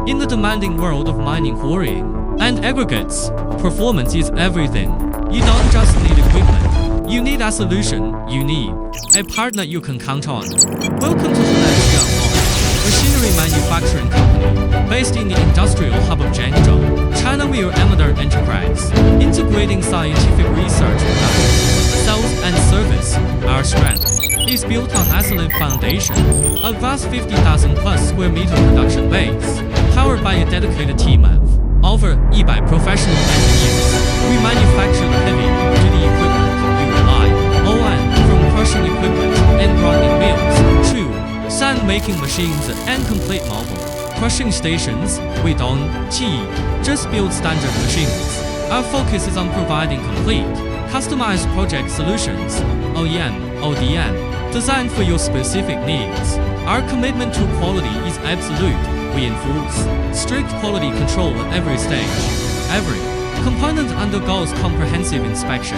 In the demanding world of mining, quarrying, and aggregates, performance is everything. You don't just need equipment, you need a solution. You need a partner you can count on. Welcome to Henan Xianglong Machinery Manufacturing Company, based in the industrial hub of Zhengzhou, China. We are a modern enterprise, integrating scientific research, sales, and service. Our strength is built on excellent foundation, a vast 50,000 plus square meter production base, powered by a dedicated team of over 100 professional engineers. We manufacture the heavy-duty equipment you rely on, from crushing equipment and grinding mills to sand-making machines and complete mobile crushing stations. We don't just build standard machines. Our focus is on providing complete, customized project solutions, OEM, ODM, designed for your specific needs. Our commitment to quality is absolute. We enforce strict quality control at every stage. Every component undergoes comprehensive inspection.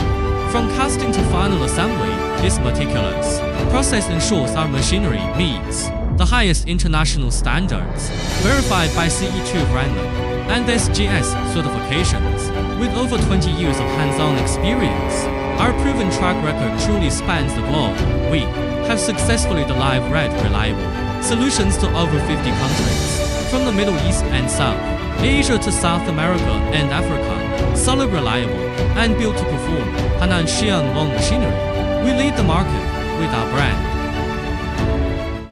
From casting to final assembly, this meticulous process ensures our machinery meets the highest international standards, verified by CE2 Renman and SGS certifications. With over 20 years of hands-on experience, our proven track record truly spans the globe. We have successfully delivered reliable solutions to over 50 countries, from the Middle East and South Asia to South America and Africa. Solid, reliable, and built to perform. Henan Xianglong Machinery. We lead the market with our brand.